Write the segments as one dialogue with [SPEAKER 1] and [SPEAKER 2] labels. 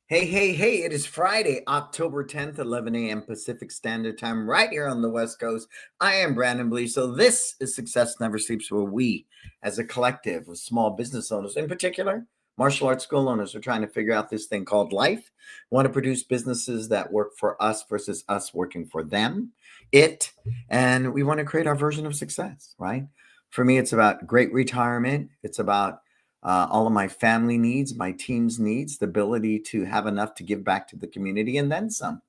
[SPEAKER 1] Hey, hey, hey, it is Friday, October 10th, 11 a.m. Pacific Standard Time, right here on the West Coast. I am Brannon. So this is Success Never Sleeps, where we, as a collective of small business owners, in particular, martial arts school owners, are trying to figure out this thing called life. Want to produce businesses that work for us versus us working for them, and we want to create our version of success, right? For me, it's about great retirement. It's about all of my family needs, my team's needs, the ability to have enough to give back to the community, and then some.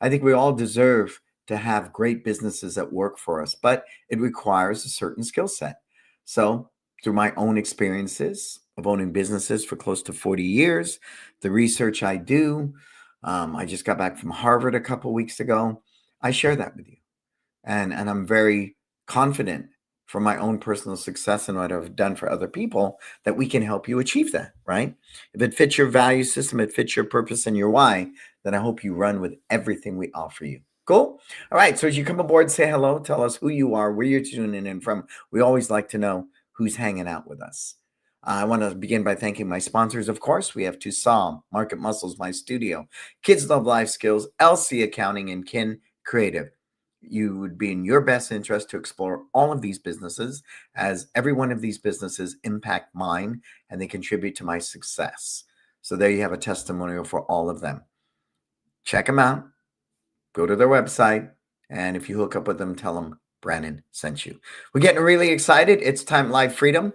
[SPEAKER 1] I think we all deserve to have great businesses that work for us, but it requires a certain skill set. So, through my own experiences of owning businesses for close to 40 years, the research I do, I just got back from Harvard a couple weeks ago. I share that with you. And I'm very confident for my own personal success and what I've done for other people that we can help you achieve that, right? If it fits your value system, it fits your purpose and your why, then I hope you run with everything we offer you. Cool? All right. So as you come aboard, say hello, tell us who you are, where you're tuning in from. We always like to know who's hanging out with us. I want to begin by thanking my sponsors. Of course, we have Tucson, Market Muscles, my studio, Kids Love Life Skills, LC Accounting, and Kin Creative. You would be in your best interest to explore all of these businesses, as every one of these businesses impact mine and they contribute to my success. So there you have a testimonial for all of them. Check them out. Go to their website. And if you hook up with them, tell them Brannon sent you. We're getting really excited. It's time. Live Freedom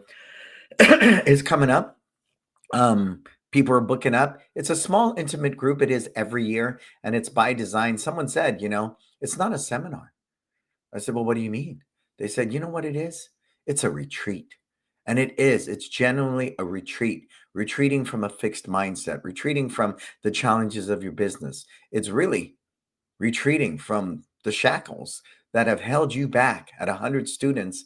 [SPEAKER 1] is coming up. People are booking up. It's a small, intimate group. It is every year, and it's by design. Someone said, it's not a seminar. I said, well, what do you mean? They said, you know what it is? It's a retreat. And it is. It's genuinely a retreat, retreating from a fixed mindset, retreating from the challenges of your business. It's really retreating from the shackles that have held you back at 100 students,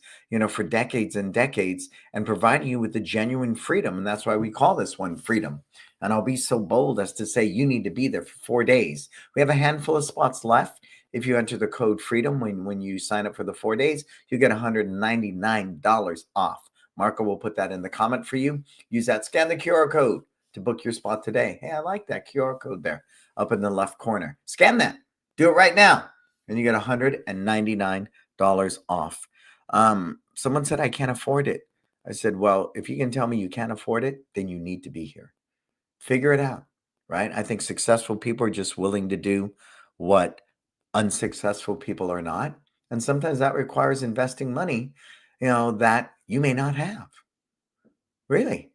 [SPEAKER 1] for decades and decades, and providing you with the genuine freedom. And that's why we call this one freedom. And I'll be so bold as to say you need to be there for 4 days. We have a handful of spots left. If you enter the code freedom when you sign up for the 4 days, you get $199 off. Marco will put that in the comment for you. Use that, scan the QR code to book your spot today. Hey, I like that QR code there up in the left corner. Scan that. Do it right now, and you get $199 off. Someone said, I can't afford it. I said, well, if you can tell me you can't afford it, then you need to be here. Figure it out, right? I think successful people are just willing to do what unsuccessful people are not. And sometimes that requires investing money, that you may not have. Really.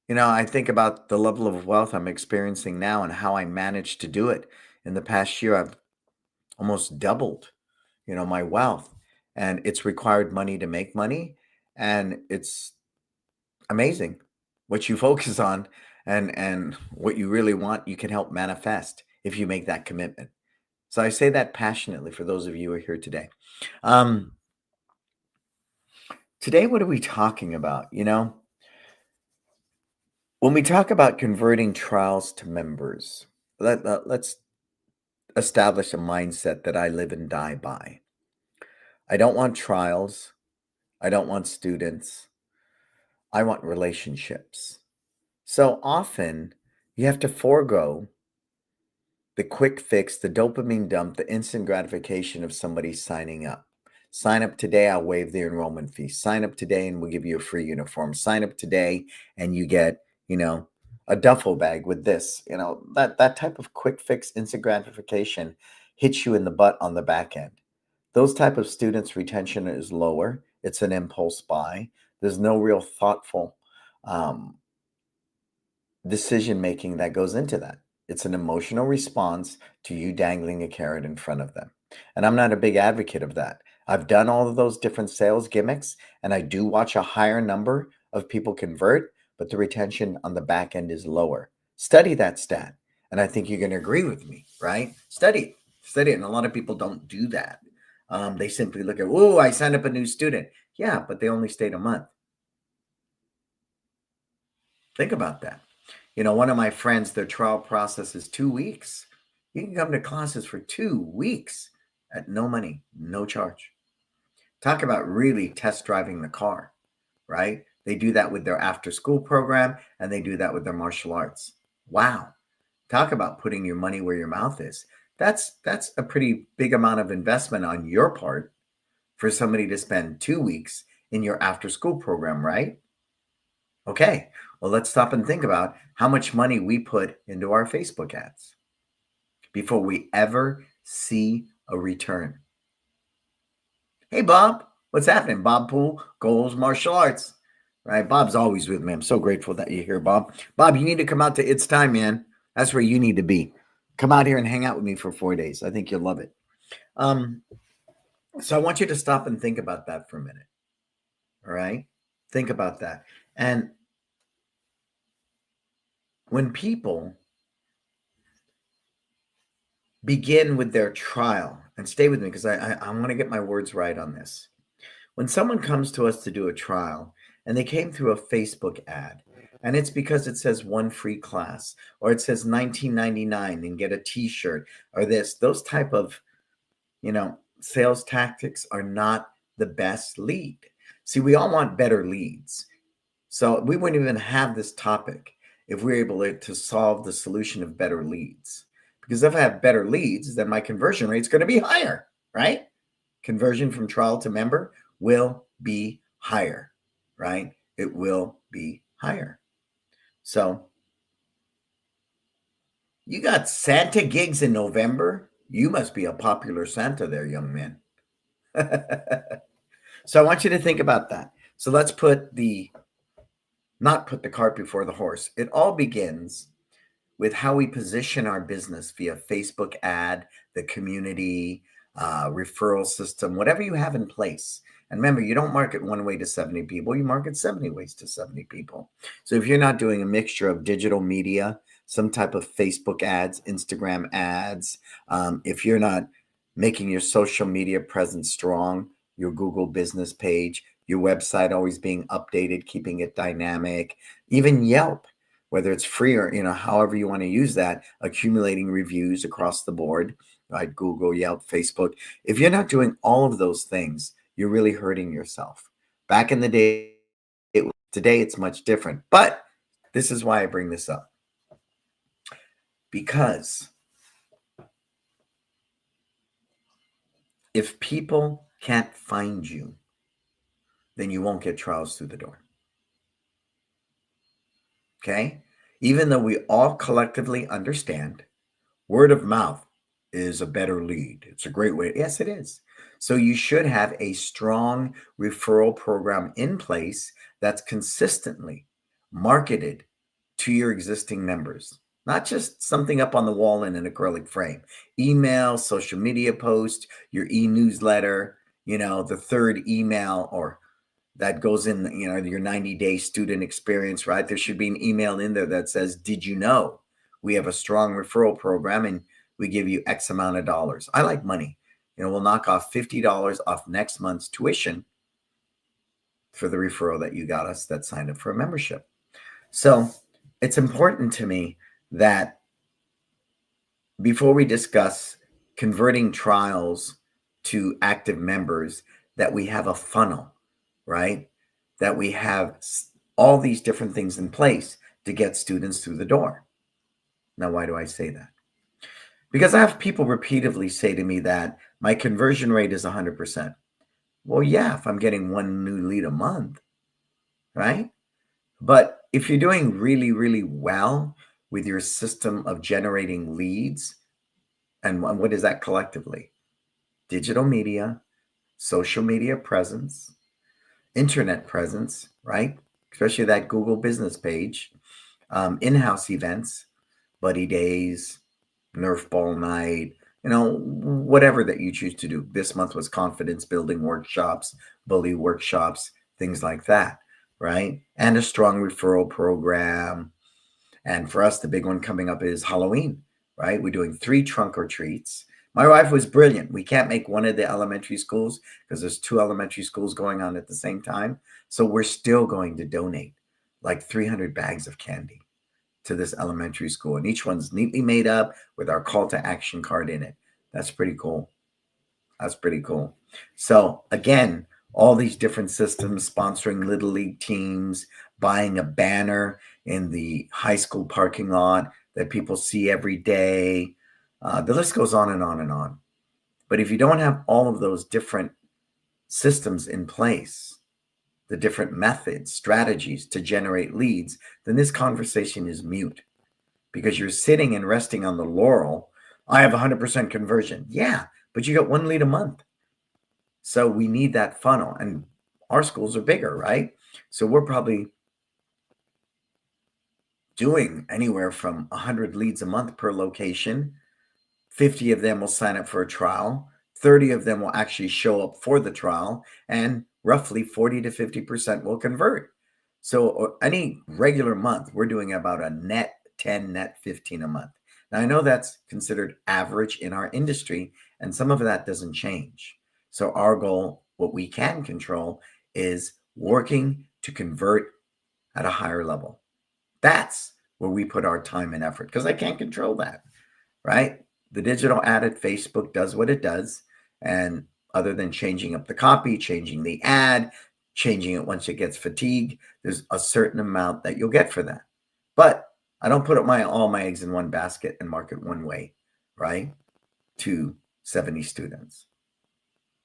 [SPEAKER 1] I think about the level of wealth I'm experiencing now and how I managed to do it. In the past year, I've almost doubled, my wealth, and it's required money to make money. And it's amazing what you focus on and what you really want, you can help manifest if you make that commitment. So I say that passionately for those of you who are here today. Today, what are we talking about? When we talk about converting trials to members, let's establish a mindset that I live and die by. I don't want trials. I don't want students. I want relationships. So often you have to forego the quick fix, the dopamine dump, the instant gratification of somebody signing up. Sign up today, I'll waive the enrollment fee. Sign up today and we'll give you a free uniform. Sign up today and you get, a duffel bag with this. That type of quick fix, instant gratification hits you in the butt on the back end. Those type of students' retention is lower. It's an impulse buy. There's no real thoughtful decision making that goes into that. It's an emotional response to you dangling a carrot in front of them. And I'm not a big advocate of that. I've done all of those different sales gimmicks, and I do watch a higher number of people convert, but the retention on the back end is lower. Study that stat. And I think you're going to agree with me, right? Study it. And a lot of people don't do that. They simply look at, oh, I signed up a new student. Yeah, but they only stayed a month. Think about that. One of my friends, their trial process is 2 weeks. You can come to classes for 2 weeks at no money, no charge. Talk about really test driving the car, right? They do that with their after school program and they do that with their martial arts. Wow. Talk about putting your money where your mouth is. That's a pretty big amount of investment on your part for somebody to spend 2 weeks in your after school program, right? Okay, well, let's stop and think about how much money we put into our Facebook ads before we ever see a return. Hey, Bob, what's happening? Bob Poole, Goals Martial Arts, right? Bob's always with me. I'm so grateful that you're here, Bob. Bob, you need to come out to It's Time, man. That's where you need to be. Come out here and hang out with me for 4 days. I think you'll love it. So I want you to stop and think about that for a minute. All right? Think about that. And when people begin with their trial, and stay with me because I want to get my words right on this. When someone comes to us to do a trial and they came through a Facebook ad, and it's because it says 1 free class, or it says $19.99 and get a t-shirt, or those type of, sales tactics are not the best lead. See, we all want better leads. So we wouldn't even have this topic if we were able to solve the solution of better leads. Because if I have better leads, then my conversion rate is going to be higher, right? Conversion from trial to member will be higher, right? It will be higher. So you got Santa gigs in November. You must be a popular Santa there, young man. So I want you to think about that. So let's not put the cart before the horse. It all begins with how we position our business via Facebook ad, the community, referral system, whatever you have in place. And remember, you don't market one way to 70 people. You market 70 ways to 70 people. So if you're not doing a mixture of digital media, some type of Facebook ads, Instagram ads, if you're not making your social media presence strong, your Google business page, your website always being updated, keeping it dynamic, even Yelp, whether it's free or, however you want to use that, accumulating reviews across the board, right? Google, Yelp, Facebook. If you're not doing all of those things, you're really hurting yourself. Back in the day, today it's much different. But this is why I bring this up. Because if people can't find you, then you won't get trials through the door. Okay? Even though we all collectively understand word of mouth is a better lead. It's a great way. Yes, it is. So you should have a strong referral program in place that's consistently marketed to your existing members, not just something up on the wall in an acrylic frame. Email, social media post, your e-newsletter, the third email or that goes in, your 90-day student experience, right? There should be an email in there that says, did you know we have a strong referral program and we give you X amount of dollars? I like money. We'll knock off $50 off next month's tuition for the referral that you got us that signed up for a membership. So it's important to me that before we discuss converting trials to active members, that we have a funnel, right? That we have all these different things in place to get students through the door. Now, why do I say that? Because I have people repeatedly say to me that my conversion rate is 100%. Well, yeah, if I'm getting one new lead a month, right? But if you're doing really, really well with your system of generating leads, and what is that collectively? Digital media, social media presence, internet presence, right? Especially that Google business page, in-house events, buddy days, Nerf ball night, whatever that you choose to do. This month was confidence building workshops, bully workshops, things like that, right? And a strong referral program. And for us, the big one coming up is Halloween, right? We're doing 3 trunk or treats. My wife was brilliant. We can't make one of the elementary schools because there's 2 elementary schools going on at the same time. So we're still going to donate like 300 bags of candy to this elementary school. And each one's neatly made up with our call to action card in it. That's pretty cool. That's pretty cool. So again, all these different systems, sponsoring little league teams, buying a banner in the high school parking lot, that people see every day. The list goes on and on and on. But if you don't have all of those different systems in place, the different methods, strategies to generate leads, then this conversation is mute because you're sitting and resting on the laurel. I have 100% conversion. Yeah, but you got one lead a month. So we need that funnel, and our schools are bigger, right? So we're probably doing anywhere from 100 leads a month per location. 50 of them will sign up for a trial. 30 of them will actually show up for the trial, and roughly 40 to 50% will convert. So any regular month, we're doing about a net 10, net 15 a month. Now, I know that's considered average in our industry, and some of that doesn't change. So our goal, what we can control, is working to convert at a higher level. That's where we put our time and effort, because I can't control that, right? The digital ad at Facebook does what it does. And other than changing up the copy, changing the ad, changing it once it gets fatigued, there's a certain amount that you'll get for that. But I don't put all my eggs in one basket and market one way, right? To 70 students.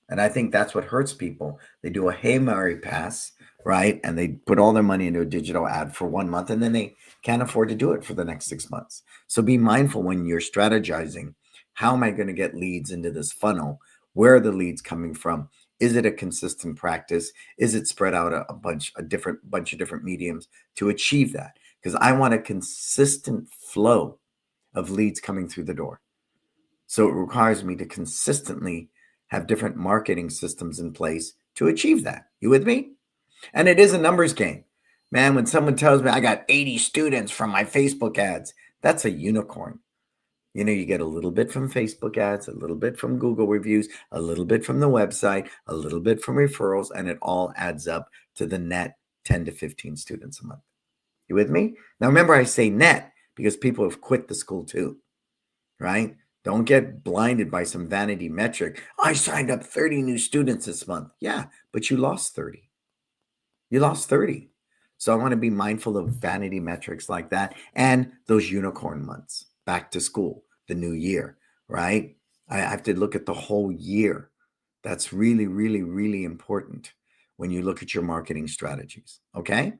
[SPEAKER 1] And I think that's what hurts people. They do a Hail Mary pass, right? And they put all their money into a digital ad for 1 month, and then they can't afford to do it for the next 6 months. So be mindful when you're strategizing. How am I going to get leads into this funnel? Where are the leads coming from? Is it a consistent practice? Is it spread out a bunch of different mediums to achieve that? Because I want a consistent flow of leads coming through the door. So it requires me to consistently have different marketing systems in place to achieve that. You with me? And it is a numbers game. Man, when someone tells me I got 80 students from my Facebook ads, that's a unicorn. You know, you get a little bit from Facebook ads, a little bit from Google reviews, a little bit from the website, a little bit from referrals, and it all adds up to the net 10 to 15 students a month. You with me? Now, remember, I say net because people have quit the school too, right? Don't get blinded by some vanity metric. I signed up 30 new students this month. Yeah, but you lost 30. You lost 30. So I want to be mindful of vanity metrics like that and those unicorn months, back to school, the new year, right? I have to look at the whole year. That's really, really, really important when you look at your marketing strategies, okay?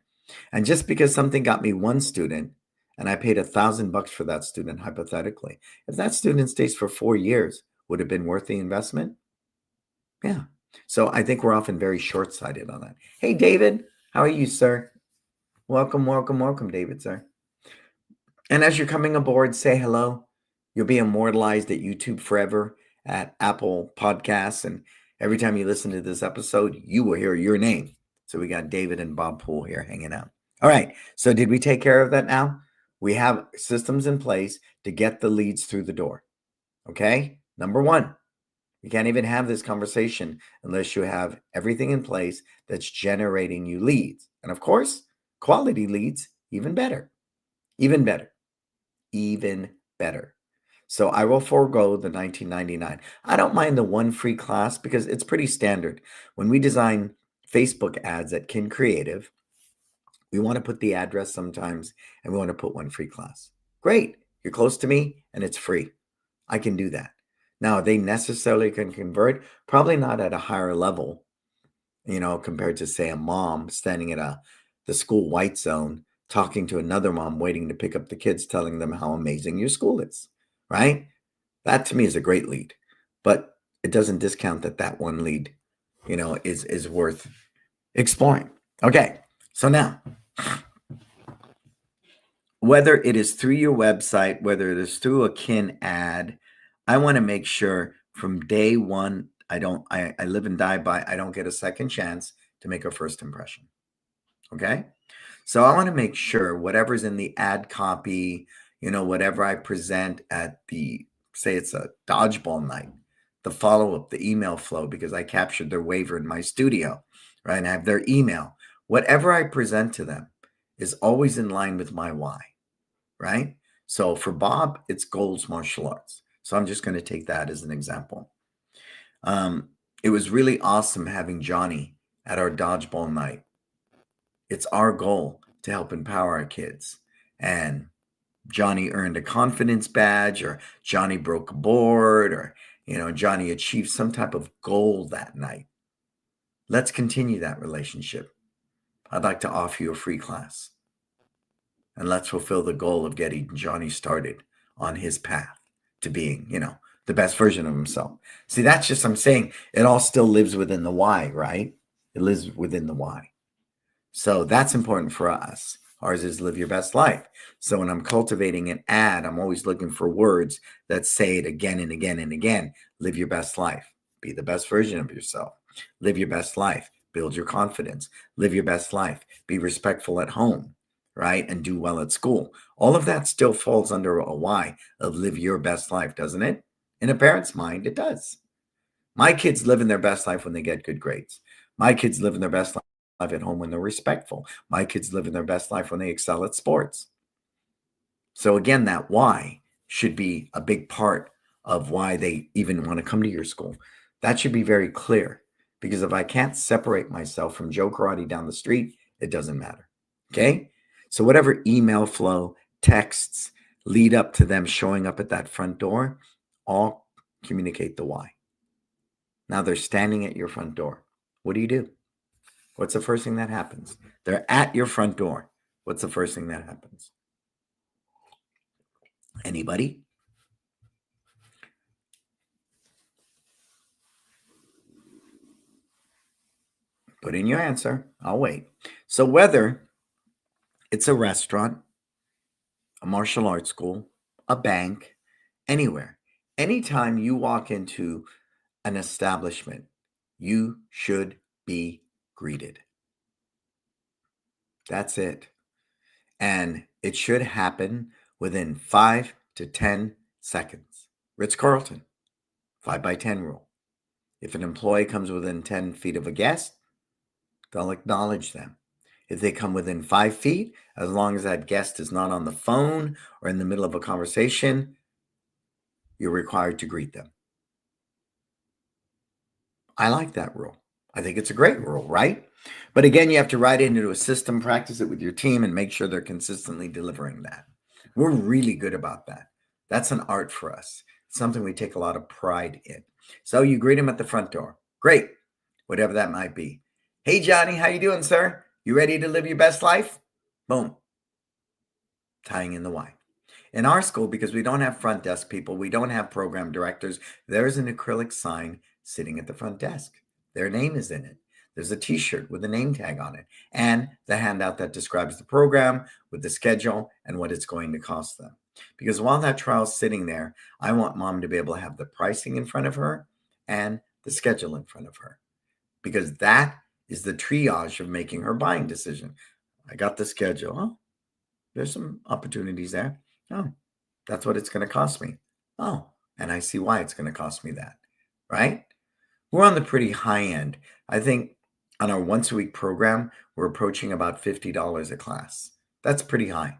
[SPEAKER 1] And just because something got me one student and I paid $1,000 for that student, hypothetically, if that student stays for 4 years, would it have been worth the investment? Yeah. So I think we're often very short-sighted on that. Hey, David, how are you, sir? Welcome, welcome, welcome, David, sir. And as you're coming aboard, say hello. You'll be immortalized at YouTube forever, at Apple Podcasts. And every time you listen to this episode, you will hear your name. So we got David and Bob Poole here hanging out. All right. So did we take care of that now? We have systems in place to get the leads through the door. Okay. Number one, you can't even have this conversation unless you have everything in place that's generating you leads. And of course, quality leads, even better, even better, even better. So I will forego the $19.99. I don't mind the one free class because it's pretty standard. When we design Facebook ads at Kin Creative, we want to put the address sometimes and we want to put one free class. Great. You're close to me and it's free. I can do that. Now, they necessarily can convert, probably not at a higher level, compared to, say, a mom standing at the school white zone, talking to another mom waiting to pick up the kids, telling them how amazing your school is, right? That to me is a great lead, but it doesn't discount that one lead, is worth exploring. Okay, so now, whether it is through your website, whether it is through a Kin ad, I want to make sure from day one, I live and die by, I don't get a second chance to make a first impression. Okay. So I want to make sure whatever's in the ad copy, whatever I present at say it's a dodgeball night, the follow-up, the email flow, because I captured their waiver in my studio, right? And I have their email. Whatever I present to them is always in line with my why, right? So for Bob, it's Gold's Martial Arts. So I'm just going to take that as an example. It was really awesome having Johnny at our dodgeball night. It's our goal to help empower our kids. And Johnny earned a confidence badge, or Johnny broke a board, or Johnny achieved some type of goal that night. Let's continue that relationship. I'd like to offer you a free class, and let's fulfill the goal of getting Johnny started on his path to being, the best version of himself. See, that's just, I'm saying it all still lives within the why, right? It lives within the why. So that's important for us. Ours is live your best life. So when I'm cultivating an ad, I'm always looking for words that say it again and again and again. Live your best life. Be the best version of yourself. Live your best life. Build your confidence. Live your best life. Be respectful at home, right? And do well at school. All of that still falls under a why of live your best life, doesn't it? In a parent's mind, it does. My kids live in their best life when they get good grades. My kids live in their best life at home when they're respectful. My kids live in their best life when they excel at sports. So again, that why should be a big part of why they even want to come to your school. That should be very clear, because if I can't separate myself from Joe Karate down the street, it doesn't matter. Okay? So whatever email flow, texts lead up to them showing up at that front door, all communicate the why. Now they're standing at your front door. What do? What's the first thing that happens? They're at your front door. What's the first thing that happens? Anybody? Put in your answer. I'll wait. So whether it's a restaurant, a martial arts school, a bank, anywhere, anytime you walk into an establishment, you should be greeted. That's it. And it should happen within 5 to 10 seconds. Ritz-Carlton, 5 by 10 rule. If an employee comes within 10 feet of a guest, they'll acknowledge them. If they come within 5 feet, as long as that guest is not on the phone or in the middle of a conversation, you're required to greet them. I like that rule. I think it's a great rule, right? But again, you have to write it into a system, practice it with your team, and make sure they're consistently delivering that. We're really good about that. That's an art for us. It's something we take a lot of pride in. So you greet them at the front door. Great, whatever that might be. Hey, Johnny, how you doing, sir? You ready to live your best life? Boom. Tying in the why. In our school, because we don't have front desk people, we don't have program directors, there's an acrylic sign sitting at the front desk. Their name is in it. There's a t-shirt with a name tag on it and the handout that describes the program with the schedule and what it's going to cost them. Because while that trial's sitting there, I want mom to be able to have the pricing in front of her and the schedule in front of her, because that is the triage of making her buying decision. I got the schedule. Oh, there's some opportunities there. Oh, that's what it's going to cost me. Oh, and I see why it's going to cost me that, right? We're on the pretty high end. I think on our once a week program, we're approaching about $50 a class. That's pretty high.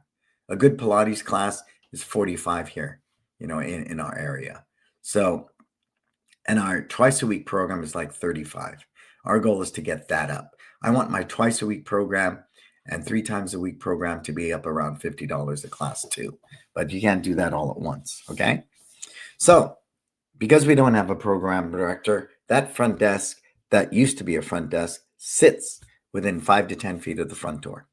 [SPEAKER 1] A good Pilates class is 45 here, in our area. So, and our twice a week program is like 35. Our goal is to get that up. I want my twice a week program and 3 times a week program to be up around $50 a class too. But you can't do that all at once, okay? So, because we don't have a program director, that front desk that used to be a front desk sits within 5 to 10 feet of the front door.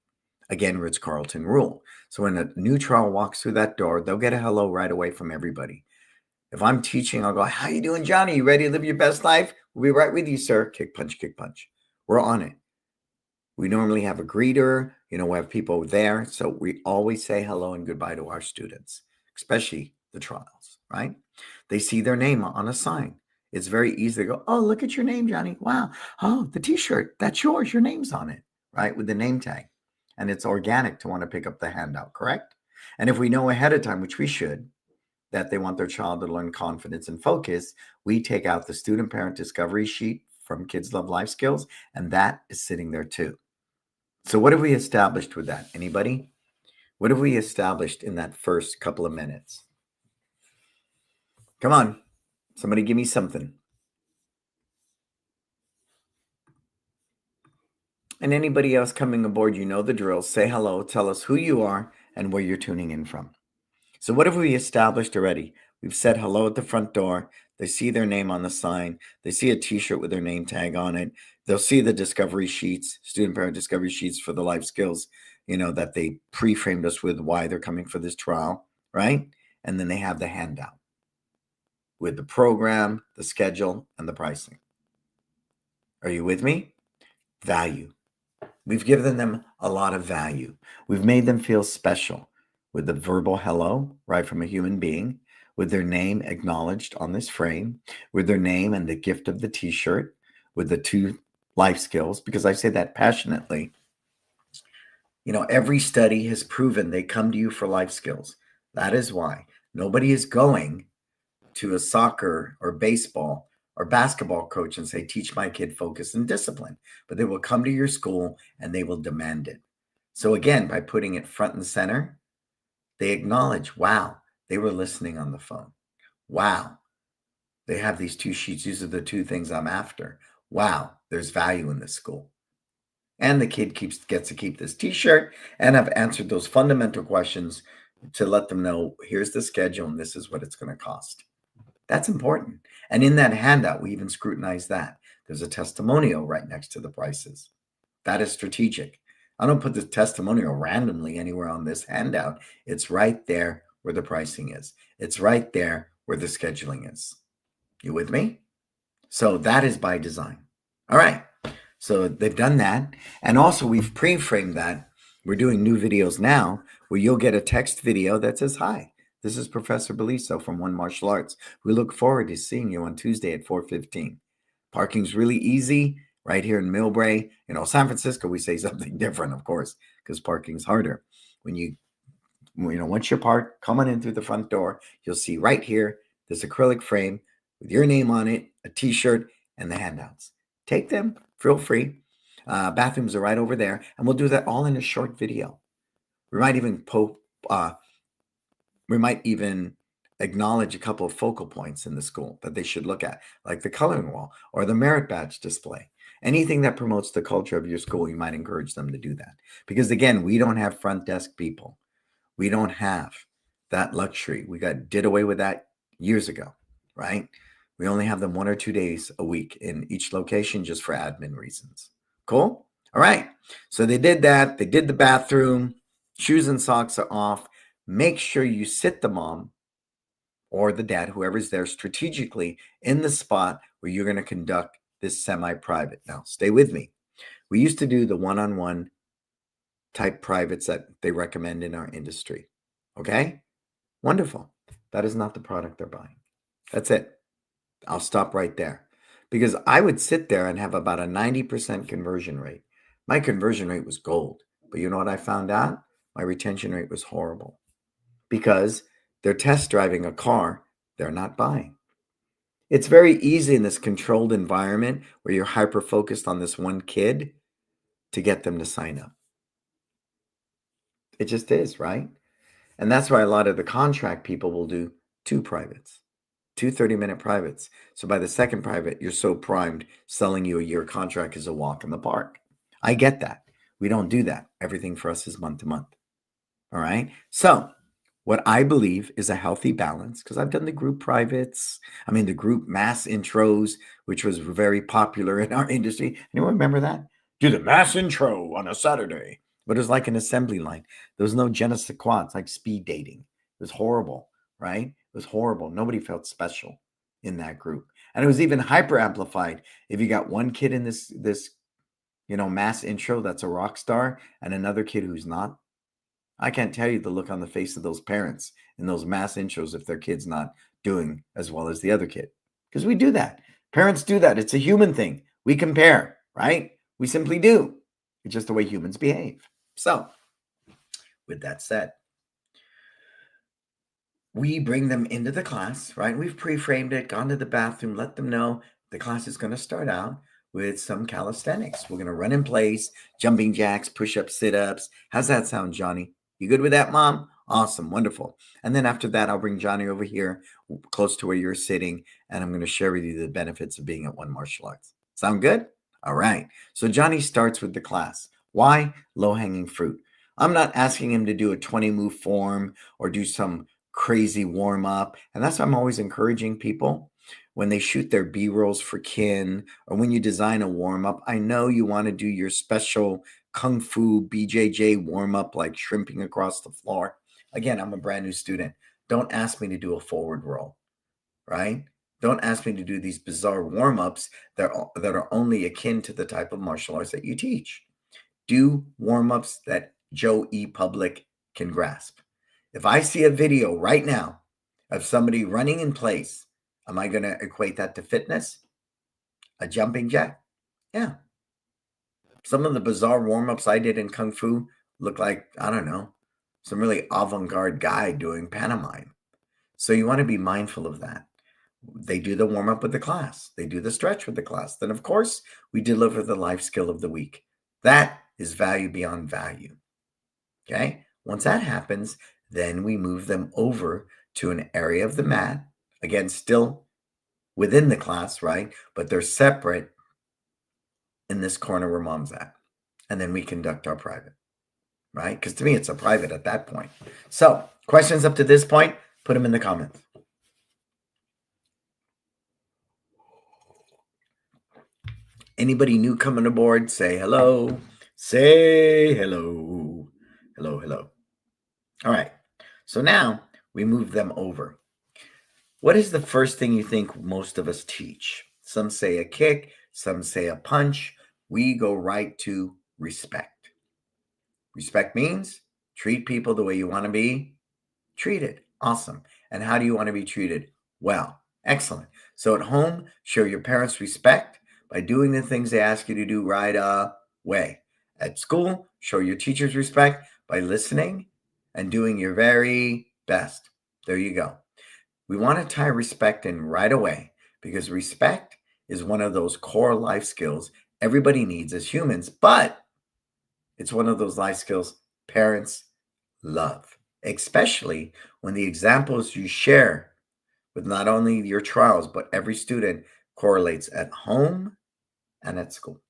[SPEAKER 1] Again, Ritz-Carlton rule. So when a new trial walks through that door, they'll get a hello right away from everybody. If I'm teaching, I'll go, how you doing, Johnny? You ready to live your best life? We'll be right with you, sir. Kick, punch, kick, punch. We're on it. We normally have a greeter, we have people there. So we always say hello and goodbye to our students, especially the trials, right? They see their name on a sign. It's very easy to go, oh, look at your name, Johnny. Wow. Oh, the t-shirt, that's yours. Your name's on it, right? With the name tag. And it's organic to want to pick up the handout, correct? And if we know ahead of time, which we should, that they want their child to learn confidence and focus, we take out the student parent discovery sheet from Kids Love Life Skills, and that is sitting there too. So what have we established with that? Anybody? What have we established in that first couple of minutes? Come on, somebody give me something. And anybody else coming aboard, you know the drill. Say hello, tell us who you are and where you're tuning in from. So what have we established already? We've said hello at the front door. They see their name on the sign. They see a T-shirt with their name tag on it. They'll see the discovery sheets, student parent discovery sheets for the life skills, that they pre-framed us with why they're coming for this trial, right? And then they have the handout with the program, the schedule, and the pricing. Are you with me? Value. We've given them a lot of value. We've made them feel special with the verbal hello, right from a human being, with their name acknowledged on this frame, with their name and the gift of the T-shirt, with the 2 life skills, because I say that passionately. Every study has proven they come to you for life skills. That is why nobody is going to a soccer or baseball or basketball coach and say, teach my kid focus and discipline. But they will come to your school and they will demand it. So again, by putting it front and center, they acknowledge, wow, they were listening on the phone. Wow, they have these 2 sheets. These are the 2 things I'm after. Wow, there's value in this school. And the kid gets to keep this T-shirt, and I've answered those fundamental questions to let them know, here's the schedule and this is what it's going to cost. That's important. And in that handout, we even scrutinize that. There's a testimonial right next to the prices. That is strategic. I don't put the testimonial randomly anywhere on this handout. It's right there where the pricing is. It's right there where the scheduling is. You with me? So that is by design. All right. So they've done that. And also we've pre-framed that. We're doing new videos now where you'll get a text video that says, hi, this is Professor Beliso from One Martial Arts. We look forward to seeing you on Tuesday at 4:15. Parking's really easy right here in Millbrae. San Francisco, we say something different, of course, because parking's harder. Once you're parked, come on in through the front door. You'll see right here this acrylic frame with your name on it, a T-shirt, and the handouts. Take them, feel free. Bathrooms are right over there, and we'll do that all in a short video. We might even acknowledge a couple of focal points in the school that they should look at, like the coloring wall or the merit badge display. Anything that promotes the culture of your school, you might encourage them to do that. Because again, we don't have front desk people. We don't have that luxury. We did away with that years ago, right? We only have them 1 or 2 days a week in each location just for admin reasons. Cool? All right. So they did that. They did the bathroom. Shoes and socks are off. Make sure you sit the mom or the dad, whoever's there, strategically in the spot where you're going to conduct this semi-private. Now, stay with me. We used to do the one-on-one type privates that they recommend in our industry. Okay? Wonderful. That is not the product they're buying. That's it. I'll stop right there. Because I would sit there and have about a 90% conversion rate. My conversion rate was gold. But you know what I found out? My retention rate was horrible. Because they're test driving a car they're not buying. It's very easy in this controlled environment where you're hyper-focused on this one kid to get them to sign up. It just is, right? And that's why a lot of the contract people will do 2 privates, 2 30-minute privates. So by the second private, you're so primed, selling you a year contract is a walk in the park. I get that. We don't do that. Everything for us is month to month. All right. So what I believe is a healthy balance, because I've done the group privates, the group mass intros, which was very popular in our industry. Anyone remember that? Do the mass intro on a Saturday. But it was like an assembly line. There was no je ne sais quoi. It's like speed dating. It was horrible, right? It was horrible. Nobody felt special in that group. And it was even hyper amplified. If you got one kid in this mass intro that's a rock star and another kid who's not, I can't tell you the look on the face of those parents in those mass intros if their kid's not doing as well as the other kid. Because we do that. Parents do that. It's a human thing. We compare, right? We simply do. It's just the way humans behave. So, with that said, we bring them into the class, right? We've pre-framed it, gone to the bathroom, let them know the class is going to start out with some calisthenics. We're going to run in place, jumping jacks, push-ups, sit-ups. How's that sound, Johnny? You good with that, Mom? Awesome, wonderful. And then after that, I'll bring Johnny over here close to where you're sitting, and I'm going to share with you the benefits of being at One Martial Arts. Sound good? All right. So Johnny starts with the class. Why? Low-hanging fruit. I'm not asking him to do a 20-move form or do some crazy warm up. And that's why I'm always encouraging people when they shoot their B-rolls for kin or when you design a warm up. I know you want to do your special Kung Fu BJJ warm up like shrimping across the floor. Again, I'm a brand new student. Don't ask me to do a forward roll, right? Don't ask me to do these bizarre warm ups that are only akin to the type of martial arts that you teach. Do warm ups that Joe E. Public can grasp. If I see a video right now of somebody running in place, am I going to equate that to fitness? A jumping jack? Yeah. Some of the bizarre warm ups I did in Kung Fu look like, I don't know, some really avant garde guy doing pantomime. So you want to be mindful of that. They do the warm up with the class, they do the stretch with the class. Then, of course, we deliver the life skill of the week. That is value beyond value. Okay. Once that happens, then we move them over to an area of the mat. Again, still within the class, right? But they're separate in this corner where mom's at. And then we conduct our private, right? Because to me, it's a private at that point. So, questions up to this point, put them in the comments. Anybody new coming aboard, say hello. Say hello. Hello, hello. All right. So now we move them over. What is the first thing you think most of us teach? Some say a kick, some say a punch. We go right to respect. Respect means treat people the way you want to be treated. Awesome. And how do you want to be treated? Well, excellent. So at home, show your parents respect by doing the things they ask you to do right away. At school, show your teachers respect by listening and doing your very best. There you go. We want to tie respect in right away because respect is one of those core life skills everybody needs as humans, but it's one of those life skills parents love, especially when the examples you share with not only your trials, but every student correlates at home and at school.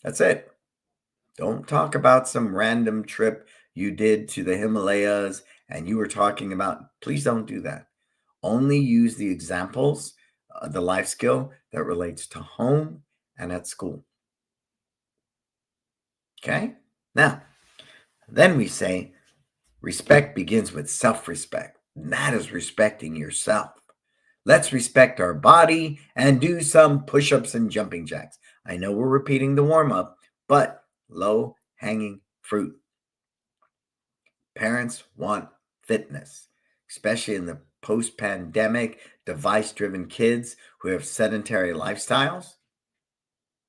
[SPEAKER 1] That's it. Don't talk about some random trip you did to the Himalayas and you were talking about. Please don't do that. Only use the examples, the life skill that relates to home and at school. Okay? Now, then we say respect begins with self-respect. And that is respecting yourself. Let's respect our body and do some push-ups and jumping jacks. I know we're repeating the warm-up, but low-hanging fruit. Parents want fitness, especially in the post-pandemic, device-driven kids who have sedentary lifestyles.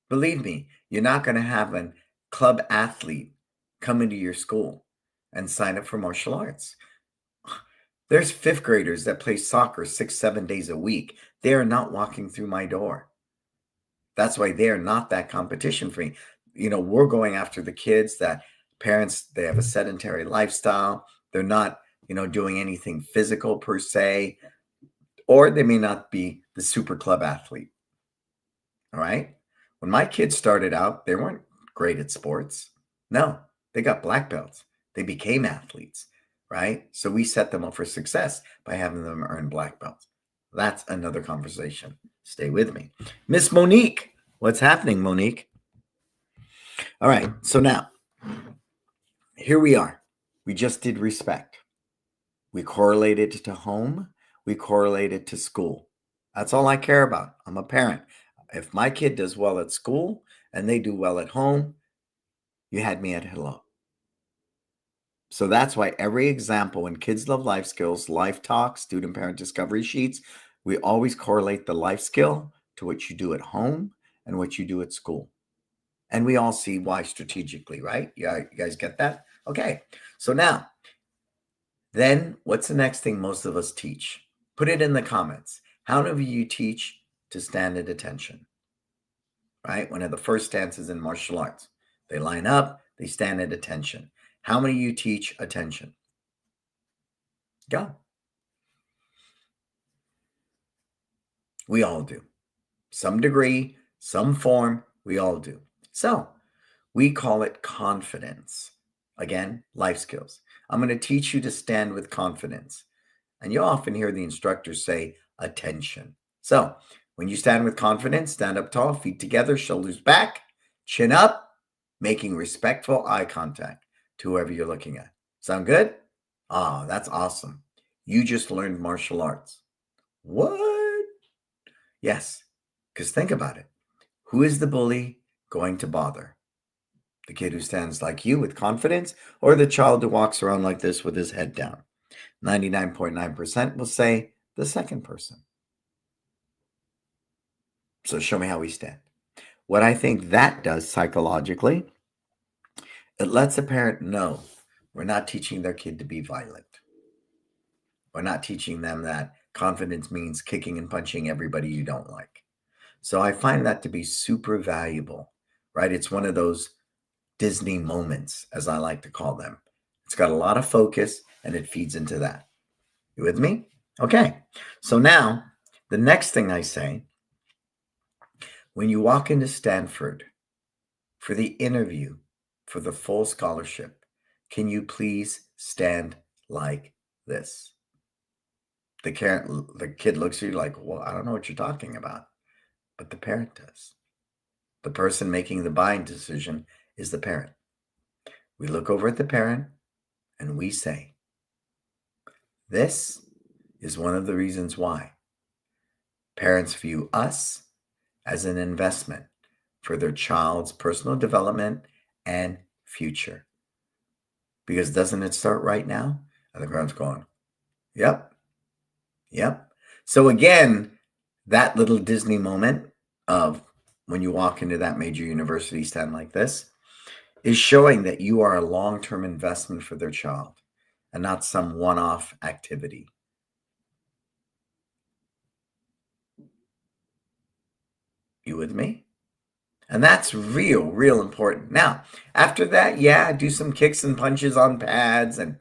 [SPEAKER 1] Believe me, you're not going to have a club athlete come into your school and sign up for martial arts. There's fifth graders that play soccer 6-7 days a week. They are not walking through my door. That's why they are not that competition free. We're going after the kids that parents, they have a sedentary lifestyle. They're not, doing anything physical per se, or they may not be the super club athlete. All right. When my kids started out, they weren't great at sports. No, they got black belts. They became athletes, right? So we set them up for success by having them earn black belts. That's another conversation. Stay with me. Miss Monique, what's happening, Monique? All right. So now, here we are. We just did respect. We correlated to home. We correlated to school. That's all I care about. I'm a parent. If my kid does well at school and they do well at home, you had me at hello. So that's why every example in Kids Love Life Skills, Life Talk, Student Parent Discovery Sheets, we always correlate the life skill to what you do at home and what you do at school. And we all see why strategically, right? Yeah, you guys get that? Okay. So now, then what's the next thing most of us teach? Put it in the comments. How many of you teach to stand at attention? Right? One of the first stances in martial arts. They line up, they stand at attention. How many of you teach attention? Go. We all do. Some degree, some form, we all do. So we call it confidence. Again, life skills. I'm going to teach you to stand with confidence. And you'll often hear the instructors say, attention. So when you stand with confidence, stand up tall, feet together, shoulders back, chin up, making respectful eye contact to whoever you're looking at. Sound good? Ah, that's awesome. You just learned martial arts. What? Yes, because think about it. Who is the bully going to bother? The kid who stands like you with confidence, or the child who walks around like this with his head down? 99.9% will say the second person. So show me how we stand. What I think that does psychologically, it lets a parent know we're not teaching their kid to be violent. We're not teaching them that confidence means kicking and punching everybody you don't like. So I find that to be super valuable, right? It's one of those Disney moments, as I like to call them. It's got a lot of focus and it feeds into that. You with me? Okay. So now the next thing I say, when you walk into Stanford for the interview for the full scholarship, can you please stand like this? The kid looks at you like, well, I don't know what you're talking about, but the parent does. The person making the buying decision is the parent. We look over at the parent and we say, this is one of the reasons why parents view us as an investment for their child's personal development and future. Because doesn't it start right now? And the parent's going, yep, yep. So again, that little Disney moment of when you walk into that major university stand like this is showing that you are a long-term investment for their child and not some one-off activity. You with me? And that's real important. Now, after that, yeah, do some kicks and punches on pads and,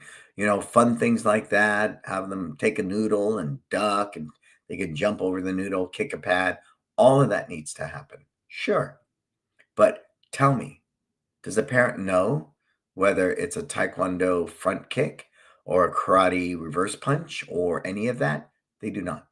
[SPEAKER 1] fun things like that. Have them take a noodle and duck, and they can jump over the noodle, kick a pad. All of that needs to happen. Sure. But tell me, does a parent know whether it's a Taekwondo front kick or a karate reverse punch or any of that? They do not.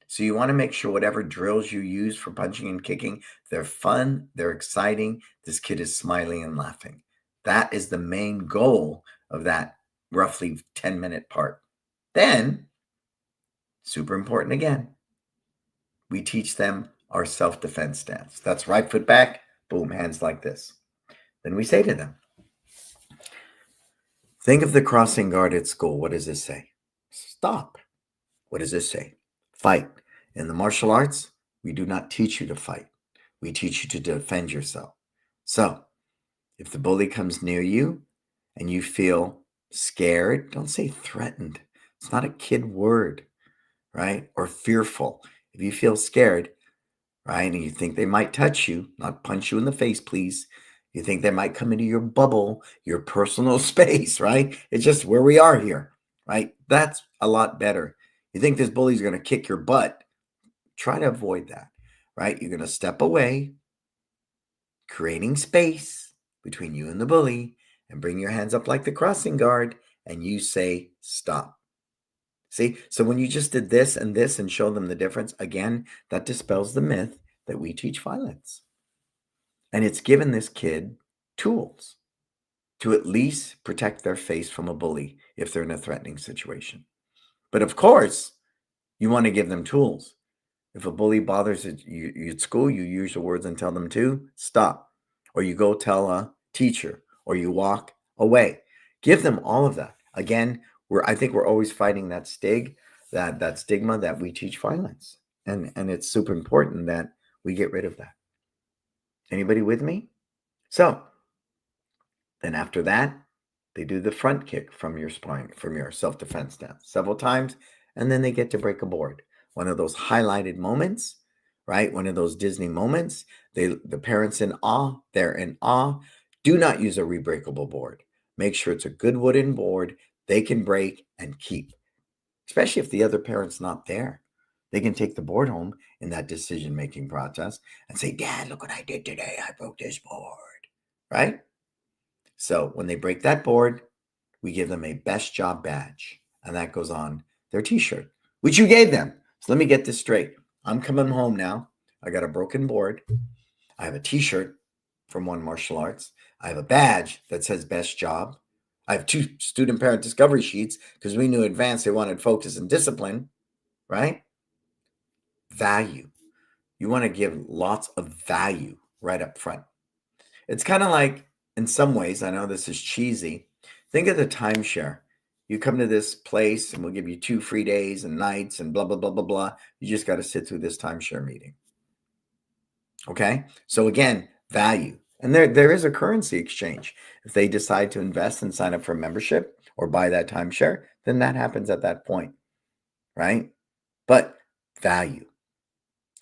[SPEAKER 1] So you want to make sure whatever drills you use for punching and kicking, they're fun, they're exciting. This kid is smiling and laughing. That is the main goal of that roughly 10-minute part. Then, super important again, we teach them our self-defense stance. That's right foot back, boom, hands like this. Then we say to them, think of the crossing guard at school. What does this say? Stop. What does this say? Fight. In the martial arts, we do not teach you to fight. We teach you to defend yourself. So, if the bully comes near you and you feel scared, don't say threatened. It's not a kid word, right? Or fearful. If you feel scared, right, and you think they might touch you, not punch you in the face, please. You think they might come into your bubble, your personal space, right? It's just where we are here, right? That's a lot better. You think this bully's going to kick your butt? Try to avoid that, right? You're going to step away, creating space between you and the bully, and bring your hands up like the crossing guard, and you say, stop. See? So when you just did this and show them the difference, again, that dispels the myth that we teach violence. And it's given this kid tools to at least protect their face from a bully if they're in a threatening situation. But of course, you want to give them tools. If a bully bothers you at school, you use your words and tell them to stop. Or you go tell a teacher, or you walk away. Give them all of that. Again, I think we're always fighting that that stigma that we teach violence. And it's super important that we get rid of that. Anybody with me? So then after that, they do the front kick from your spine, from your self-defense stance several times, and then they get to break a board. One of those highlighted moments, right? One of those Disney moments. The parents in awe, they're in awe. Do not use a rebreakable board. Make sure it's a good wooden board they can break and keep, especially if the other parent's not there. They can take the board home in that decision-making process and say, Dad, look what I did today. I broke this board, right? So when they break that board, we give them a best job badge, and that goes on their t-shirt, which you gave them. So let me get this straight. I'm coming home now. I got a broken board. I have a t-shirt from One Martial Arts. I have a badge that says best job. I have 2 student parent discovery sheets because we knew in advance they wanted focus and discipline, right? Value. You want to give lots of value right up front. It's kind of like, in some ways, I know this is cheesy. Think of the timeshare. You come to this place and we'll give you 2 free days and nights and blah, blah, blah, blah, blah. You just got to sit through this timeshare meeting. Okay? So again, value. And there is a currency exchange. If they decide to invest and sign up for a membership or buy that timeshare, then that happens at that point, right? But value.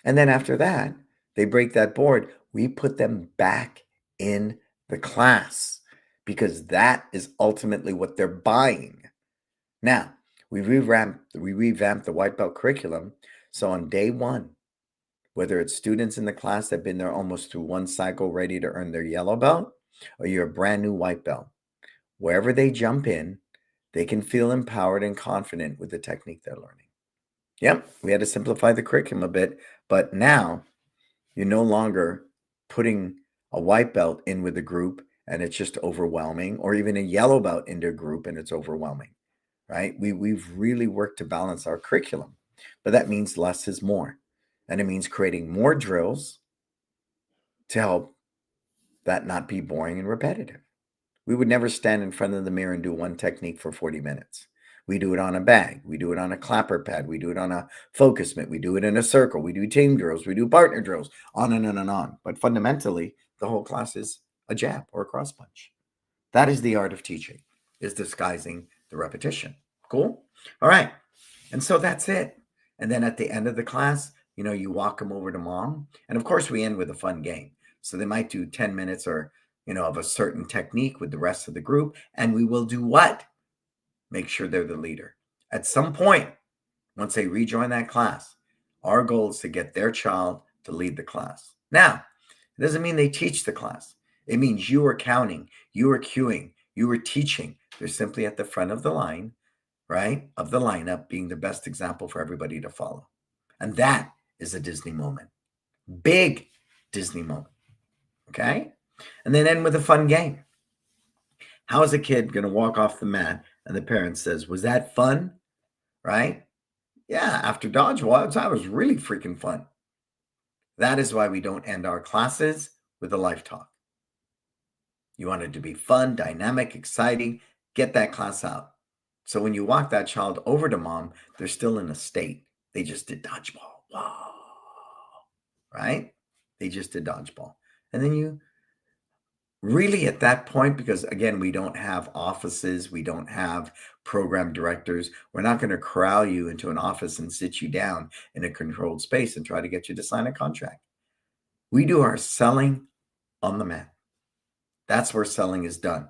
[SPEAKER 1] And then after that, they break that board. We put them back in the class because that is ultimately what they're buying. Now, we revamped the white belt curriculum. So on day 1, whether it's students in the class that have been there almost through 1 cycle ready to earn their yellow belt, or you're a brand new white belt, wherever they jump in, they can feel empowered and confident with the technique they're learning. Yep, we had to simplify the curriculum a bit, but now you're no longer putting a white belt in with a group and it's just overwhelming, or even a yellow belt into a group and it's overwhelming, right? We've really worked to balance our curriculum, but that means less is more. And it means creating more drills to help that not be boring and repetitive. We would never stand in front of the mirror and do one technique for 40 minutes. We do it on a bag. We do it on a clapper pad. We do it on a focus mitt. We do it in a circle. We do team drills. We do partner drills, on and on and on. But fundamentally, the whole class is a jab or a cross punch. That is the art of teaching, is disguising the repetition. Cool? All right. And so that's it. And then at the end of the class, you walk them over to mom. And of course, we end with a fun game. So they might do 10 minutes or, of a certain technique with the rest of the group. And we will do what? Make sure they're the leader. At some point, once they rejoin that class, our goal is to get their child to lead the class. Now, it doesn't mean they teach the class. It means you are counting, you are cueing, you are teaching. They're simply at the front of the line, right? Of the lineup, being the best example for everybody to follow. And that is a Disney moment. Big Disney moment. Okay? And then end with a fun game. How is a kid going to walk off the mat and the parent says, was that fun? Right? Yeah, after dodgeball, that was really freaking fun. That is why we don't end our classes with a life talk. You want it to be fun, dynamic, exciting. Get that class out. So when you walk that child over to mom, they're still in a state. They just did dodgeball. Wow. Right? They just did dodgeball. And then you really at that point, because again, we don't have offices, we don't have program directors. We're not going to corral you into an office and sit you down in a controlled space and try to get you to sign a contract. We do our selling on the mat. That's where selling is done,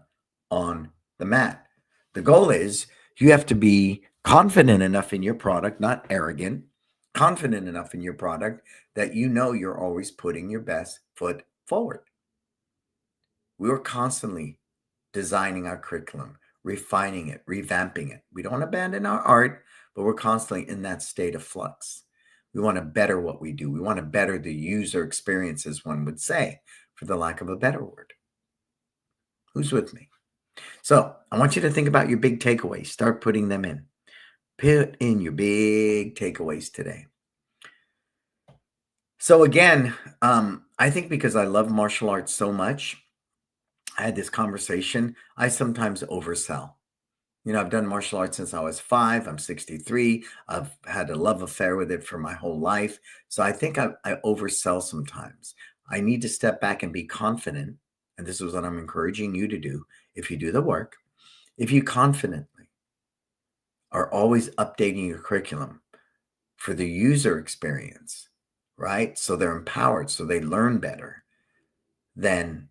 [SPEAKER 1] on the mat. The goal is you have to be confident enough in your product, not arrogant, confident enough in your product that you're always putting your best foot forward. We're constantly designing our curriculum, refining it, revamping it. We don't abandon our art, but we're constantly in that state of flux. We want to better what we do. We want to better the user experience, as one would say, for the lack of a better word. Who's with me? So I want you to think about your big takeaways. Start putting them in. Put in your big takeaways today. So again, I think because I love martial arts so much, I had this conversation. I sometimes oversell. I've done martial arts since I was 5. I'm 63. I've had a love affair with it for my whole life. So I think I oversell sometimes. I need to step back and be confident. And this is what I'm encouraging you to do. If you do the work, if you confidently are always updating your curriculum for the user experience, right? So they're empowered, so they learn better, then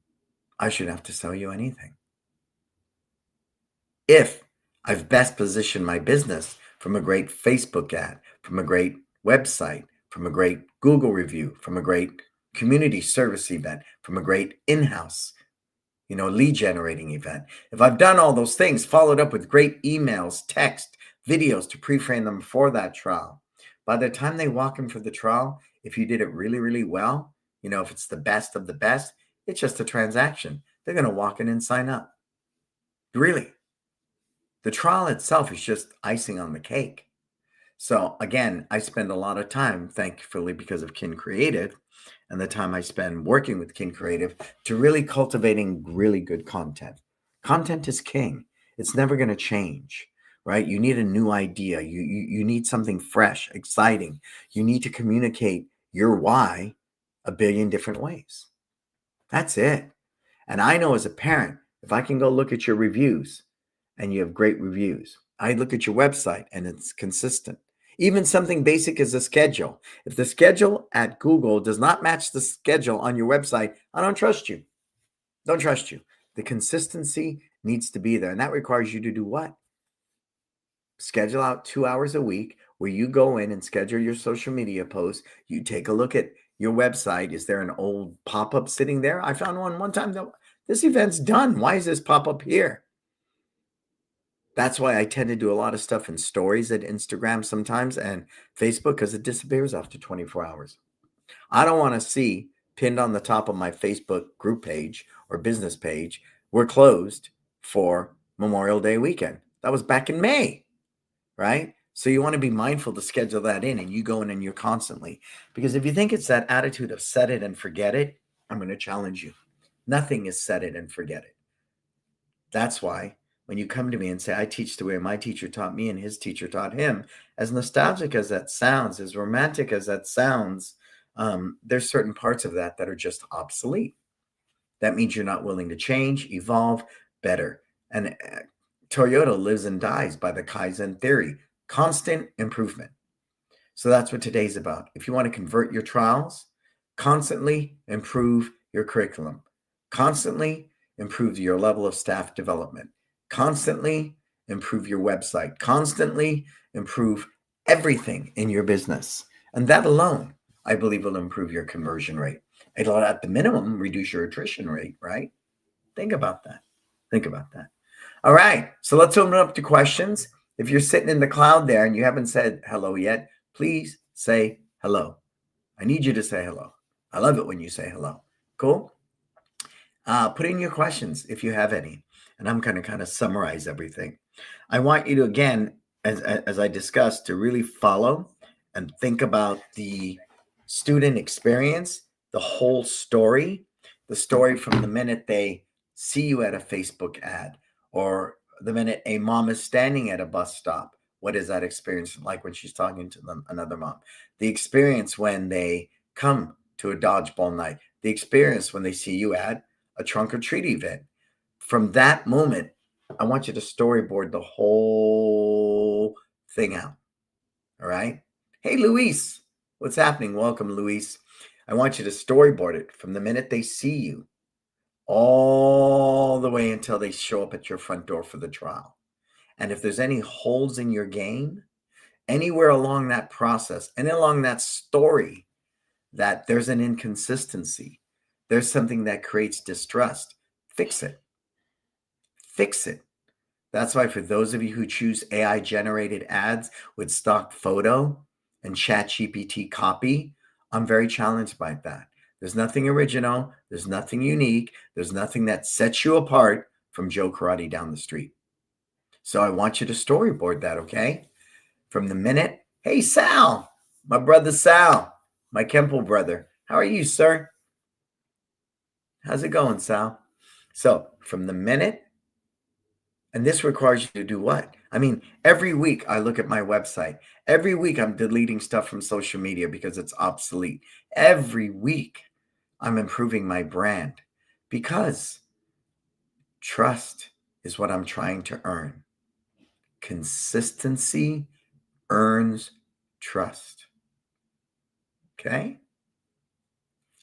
[SPEAKER 1] I shouldn't have to sell you anything. If I've best positioned my business from a great Facebook ad, from a great website, from a great Google review, from a great community service event, from a great in-house, lead generating event. If I've done all those things, followed up with great emails, text, videos to pre-frame them for that trial. By the time they walk in for the trial, if you did it really, really well, if it's the best of the best, it's just a transaction. They're going to walk in and sign up. Really. The trial itself is just icing on the cake. So again, I spend a lot of time, thankfully, because of Kin Creative and the time I spend working with Kin Creative to really cultivating really good content. Content is king. It's never going to change, right? You need a new idea. You need something fresh, exciting. You need to communicate your why a billion different ways. That's it. And I know as a parent, if I can go look at your reviews and you have great reviews, I look at your website and it's consistent. Even something basic as a schedule. If the schedule at Google does not match the schedule on your website, I don't trust you. Don't trust you. The consistency needs to be there. And that requires you to do what? Schedule out 2 hours a week where you go in and schedule your social media posts. You take a look at your website. Is there an old pop-up sitting there? I found one time that this event's done. Why is this pop-up here? That's why I tend to do a lot of stuff in stories at Instagram sometimes and Facebook because it disappears after 24 hours. I don't want to see pinned on the top of my Facebook group page or business page, we're closed for Memorial Day weekend. That was back in May, right? So you want to be mindful to schedule that in and you go in and you're constantly. Because if you think it's that attitude of set it and forget it, I'm going to challenge you. Nothing is set it and forget it. That's why when you come to me and say, I teach the way my teacher taught me and his teacher taught him, as nostalgic as that sounds, as romantic as that sounds, there's certain parts of that are just obsolete. That means you're not willing to change, evolve, better. And Toyota lives and dies by the Kaizen theory, constant improvement. So that's what today's about. If you want to convert your trials, constantly improve your curriculum, constantly improve your level of staff development, constantly improve your website, constantly improve everything in your business. And that alone, I believe, will improve your conversion rate. It'll, at the minimum, reduce your attrition rate, right? Think about that. Think about that. All right. So let's open it up to questions. If you're sitting in the cloud there and you haven't said hello yet, please say hello. I need you to say hello. I love it when you say hello. Cool? Put in your questions if you have any. And I'm going to kind of summarize everything. I want you to, again, as I discussed, to really follow and think about the student experience, the whole story, the story from the minute they see you at a Facebook ad or the minute a mom is standing at a bus stop. What is that experience like when she's talking to them, another mom? The experience when they come to a dodgeball night. The experience when they see you at a trunk or treat event. From that moment, I want you to storyboard the whole thing out. All right? Hey, Luis, what's happening? Welcome, Luis. I want you to storyboard it from the minute they see you all the way until they show up at your front door for the trial. And if there's any holes in your game, anywhere along that process and along that story that there's an inconsistency, there's something that creates distrust, fix it. Fix it. That's why for those of you who choose AI-generated ads with stock photo and ChatGPT copy, I'm very challenged by that. There's nothing original. There's nothing unique. There's nothing that sets you apart from Joe Karate down the street. So I want you to storyboard that, okay? From the minute, hey, Sal, my brother Sal, my Kemple brother. How are you, sir? How's it going, Sal? So from the minute, and this requires you to do what? I mean, every week I look at my website. Every week I'm deleting stuff from social media because it's obsolete. Every week I'm improving my brand because trust is what I'm trying to earn. Consistency earns trust. Okay?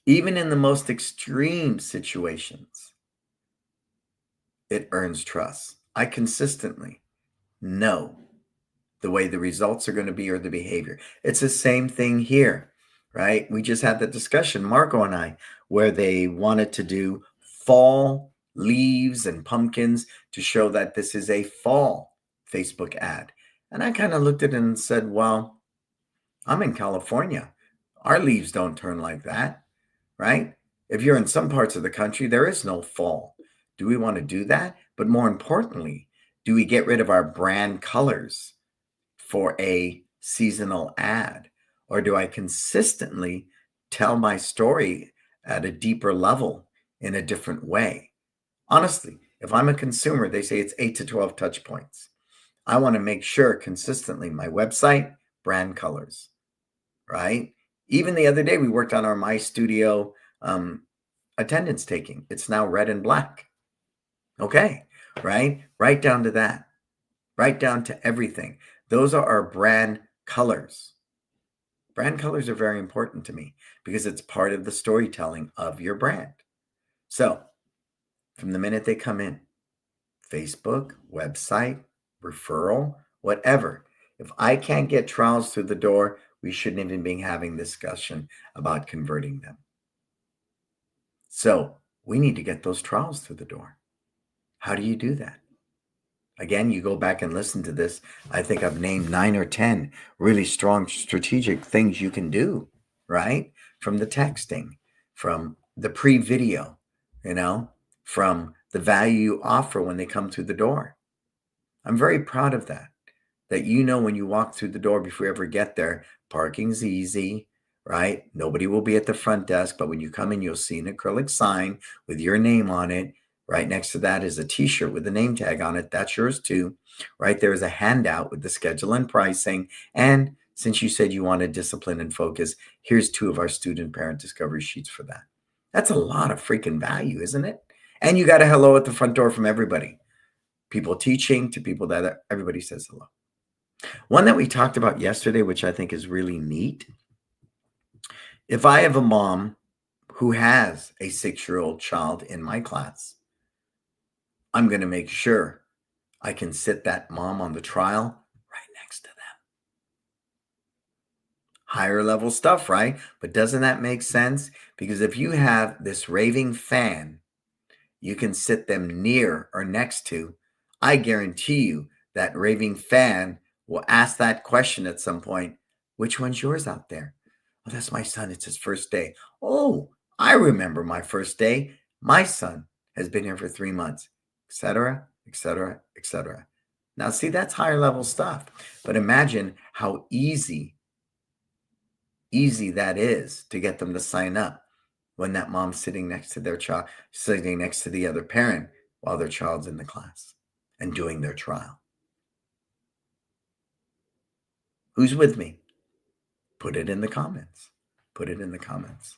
[SPEAKER 1] Even in the most extreme situations, it earns trust. I consistently know the way the results are going to be or the behavior. It's the same thing here, right? We just had that discussion, Marco and I, where they wanted to do fall leaves and pumpkins to show that this is a fall Facebook ad. And I kind of looked at it and said, well, I'm in California. Our leaves don't turn like that, right? If you're in some parts of the country, there is no fall. Do we want to do that? But more importantly, do we get rid of our brand colors for a seasonal ad? Or do I consistently tell my story at a deeper level in a different way? Honestly, if I'm a consumer, they say it's 8 to 12 touch points. I want to make sure consistently my website, brand colors, right? Even the other day, we worked on our My Studio attendance taking. It's now red and black. Okay, right? Right down to that, right down to everything. Those are our brand colors. Brand colors are very important to me because it's part of the storytelling of your brand. So, from the minute they come in, Facebook, website, referral, whatever. If I can't get trials through the door, we shouldn't even be having discussion about converting them. So we need to get those trials through the door. How do you do that? Again, you go back and listen to this. I think I've named 9 or 10 really strong strategic things you can do, right? From the texting, from the pre-video, from the value you offer when they come through the door. I'm very proud of that. That when you walk through the door before you ever get there, parking's easy, right? Nobody will be at the front desk, but when you come in, you'll see an acrylic sign with your name on it. Right next to that is a t-shirt with a name tag on it. That's yours too. Right there is a handout with the schedule and pricing. And since you said you wanted discipline and focus, here's 2 of our student parent discovery sheets for that. That's a lot of freaking value, isn't it? And you got a hello at the front door from everybody. People teaching to people that everybody says hello. One that we talked about yesterday, which I think is really neat. If I have a mom who has a 6-year-old child in my class, I'm going to make sure I can sit that mom on the trial right next to them. Higher level stuff, right? But doesn't that make sense? Because if you have this raving fan, you can sit them near or next to. I guarantee you that raving fan will ask that question at some point. Which one's yours out there? Oh, that's my son. It's his first day. Oh, I remember my first day. My son has been here for 3 months, etc., etc., etc. Now, see, that's higher level stuff. But imagine how easy that is to get them to sign up when that mom's sitting next to their child, sitting next to the other parent while their child's in the class and doing their trial. Who's with me? Put it in the comments. Put it in the comments.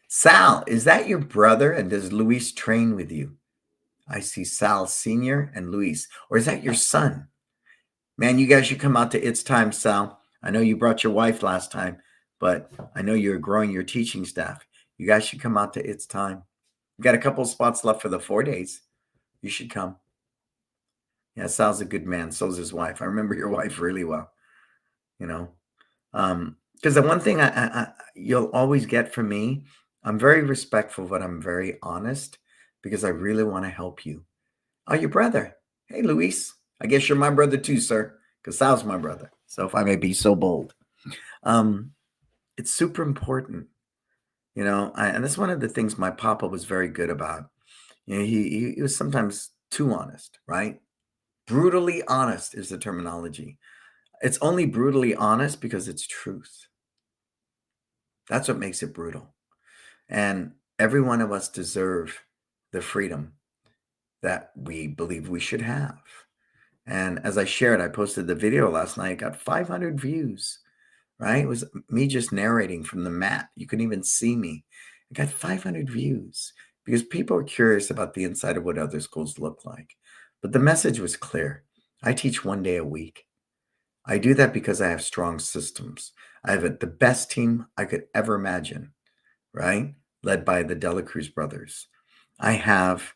[SPEAKER 1] Sal, is that your brother? And does Luis train with you? I see Sal Sr. and Luis. Or is that your son? Man, you guys should come out to It's Time, Sal. I know you brought your wife last time, but I know you're growing your teaching staff. You guys should come out to It's Time. We've got a couple of spots left for the 4 days. You should come. Yeah, Sal's a good man. So's his wife. I remember your wife really well. Because the one thing you'll always get from me, I'm very respectful, but I'm very honest because I really want to help you. Oh, your brother. Hey, Luis. I guess you're my brother too, sir, because Sal's my brother. So if I may be so bold, it's super important, and that's one of the things my papa was very good about. He was sometimes too honest, right? Brutally honest is the terminology. It's only brutally honest because it's truth. That's what makes it brutal. And every one of us deserve the freedom that we believe we should have. And as I shared, I posted the video last night, got 500 views, right? It was me just narrating from the mat. You couldn't even see me. I got 500 views because people are curious about the inside of what other schools look like. But the message was clear. I teach 1 day a week. I do that because I have strong systems. I have the best team I could ever imagine, right? Led by the Dela Cruz brothers. I have